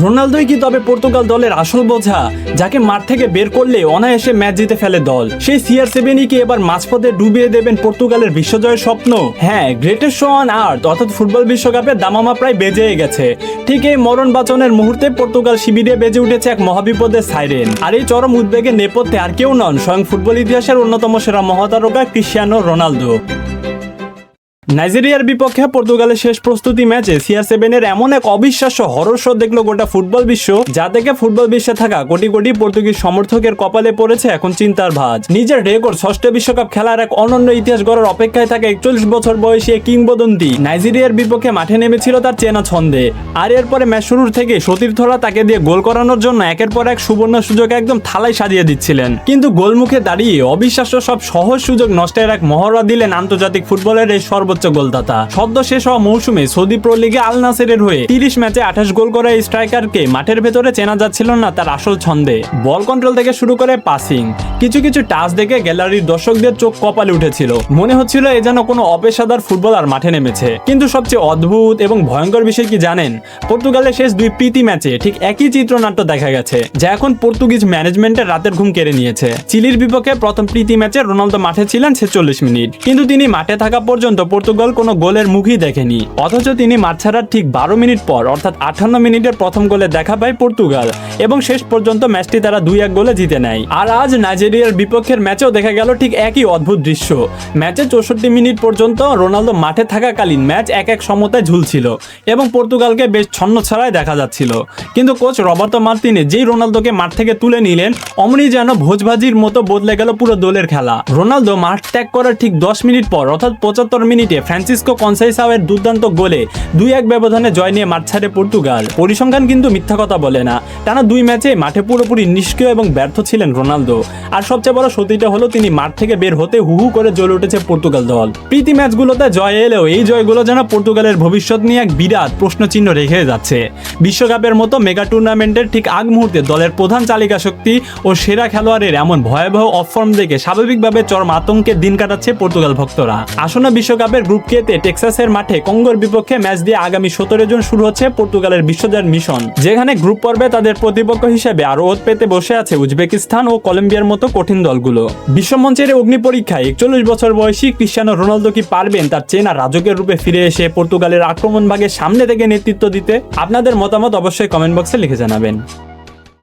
রোনালদোই কি তবে পর্তুগাল দলের আসল বোঝা, যাকে মাঠ থেকে বের করলে অনায়াসে ম্যাচ জিতে ফেলে দল? সেই CR7ই কি এবার মাঝপথে ডুবিয়ে দেবেন পর্তুগালের বিশ্বজয়ের স্বপ্ন? হ্যাঁ, গ্রেটেস্ট শো অন আর্থ অর্থাৎ ফুটবল বিশ্বকাপের দামামা প্রায় বেজে গেছে। ঠিক এই মরণ বাঁচনের মুহূর্তে পর্তুগাল শিবিরে বেজে উঠেছে এক মহাবিপদের সাইরেন। আর এই চরম উদ্বেগের নেপথ্যে আর কেউ নন, স্বয়ং ফুটবল ইতিহাসের অন্যতম সেরা মহাতারকা ক্রিশ্চিয়ানো রোনালদো। নাইজেরিয়ার বিপক্ষে পর্তুগালের শেষ প্রস্তুতি ম্যাচে CR7 এর এমন এক অবিশ্বাস্য হরর শো দেখলো গোটা ফুটবল বিশ্ব, যা থেকে ফুটবল বিশ্বে থাকা কোটি কোটি পর্তুগিজ সমর্থকের কপালে পড়েছে এখন চিন্তার ভাঁজ। নিজের রেকর্ড 6টি বিশ্বকাপ খেলার এক অনন্য ইতিহাস গড়ার অপেক্ষায় থাকে 41 বছর বয়সী কিংবদন্তি নাইজেরিয়ার বিপক্ষে মাঠে নেমেছিল তার চেনা ছন্দে। আর এরপরে ম্যাচ শুরুর থেকে সতীর্থরা তাকে দিয়ে গোল করানোর জন্য একের পর এক সুবর্ণ সুযোগ একদম থালায় সাজিয়ে দিচ্ছিলেন, কিন্তু গোলমুখে দাঁড়িয়ে অবিশ্বাস্য সব সহজ সুযোগ নষ্টের এক মহড়া দিলেন আন্তর্জাতিক ফুটবলের এই সর্বোচ্চ গোলদাতা। সদ্য শেষ হওয়া মৌসুমে সৌদি প্রো লিগে আল নাসেরের হয়ে 30 ম্যাচে 28 গোল করা এই স্ট্রাইকারকে মাঠের ভেতরে চেনা যাচ্ছিল না তার আসল ছন্দে। বল কন্ট্রোল থেকে শুরু করে পাসিং, কিছু কিছু টাচ দেখে গ্যালারির দর্শকদের চোখ কপালে উঠেছিল। মনে হচ্ছিল এ যেন কোনো অপেশাদার ফুটবলার মাঠে নেমেছে। কিন্তু সবচেয়ে অদ্ভুত এবং ভয়ঙ্কর বিষয় কি জানেন? পর্তুগালের শেষ 2 প্রীতি ম্যাচে ঠিক একই চিত্রনাট্য দেখা গেছে, যা এখন পর্তুগিজ ম্যানেজমেন্টের রাতের ঘুম কেড়ে নিয়েছে। চিলির বিপক্ষে প্রথম প্রীতি ম্যাচে রোনালদো মাঠে ছিলেন 46 মিনিট, কিন্তু তিনি মাঠে থাকা পর্যন্ত পর্তুগাল কোনো গোলের মুখই দেখেনি। অথচ তিনি মাঠ ছাড়ার ঠিক 12 মিনিট পর অর্থাৎ 58 মিনিটের প্রথম গোলে দেখা পায় পর্তুগাল, এবং শেষ পর্যন্ত ম্যাচটি তারা 2-1 গোলে জিতে নেয়। আর আজ নাইজেরিয়ার বিপক্ষের ম্যাচেও দেখা গেল ঠিক একই অদ্ভুত দৃশ্য। ম্যাচে 64 মিনিট পর্যন্ত রোনালদো মাঠে থাকাকালীন ম্যাচ 1-1 সমতায় ঝুলছিল এবং পর্তুগালকে বেশ ছন্নছাড়াই দেখা যাচ্ছিল। কিন্তু কোচ রবার্তো মার্তিনে যেই রোনালদোকে মাঠ থেকে তুলে নিলেন, অমনি যেন ভোজভাজির মতো বদলে গেল পুরো দলের খেলা। রোনালদো মাঠ ত্যাগ করার ঠিক 10 মিনিট পর অর্থাৎ 75 মিনিটে ফ্রান্সিসকো কনসাইসাওয়ের দুর্দান্ত গোলে 2-1 ব্যবধানে জয় নিয়ে মাঠ ছাড়ে পর্তুগাল। পরিসংখ্যান কিন্তু মিথ্যা কথা বলে না, টানা 2 ম্যাচে মাঠে পুরোপুরি নিষ্ক্রিয় এবং ব্যর্থ ছিলেন রোনালদো। আর সবচেয়ে বড় সত্যিটা হলো তিনি মাঠ থেকে বের হতে হু করে জ্বলে উঠেছে পর্তুগাল দল। প্রীতি ম্যাচগুলোতে জয় এলেও এই জয়গুলো যেন পর্তুগালের ভবিষ্যৎ নিয়ে এক বিরাট প্রশ্নচিহ্ন রেখে যাচ্ছে। বিশ্বকাপের মতো মেগা টুর্নামেন্টের ঠিক আগ মুহূর্তে দলের প্রধান চালিকা শক্তি ও সেরা খেলোয়াড়ের এমন ভয়াবহ অফর্ম দেখে স্বাভাবিকভাবে চরম আতঙ্কের দিন কাটাচ্ছে পর্তুগাল ভক্তরা। আসন্ন বিশ্বকাপের গ্রুপ কেতে টেক্সাসের মাঠে কঙ্গোর বিপক্ষে ম্যাচ দিয়ে আগামী 17 জুন শুরু হচ্ছে পর্তুগালের বিশ্বজয়ের মিশন, যেখানে গ্রুপ পর্বে তাদের প্রতিপক্ষ হিসেবে আরো ওত পেতে বসে আছে উজবেকিস্তান ও কলম্বিয়ার মতো কঠিন দলগুলো। বিশ্বমঞ্চের অগ্নি পরীক্ষায় 41 বছর বয়সী ক্রিশ্চিয়ানো রোনালদো কি পারবেন তার চেনা রাজকের রূপে ফিরে এসে পর্তুগালের আক্রমণ ভাগের সামনে থেকে নেতৃত্ব দিতে? আপনাদের মতামত অবশ্যই কমেন্ট বক্সে লিখে জানাবেন।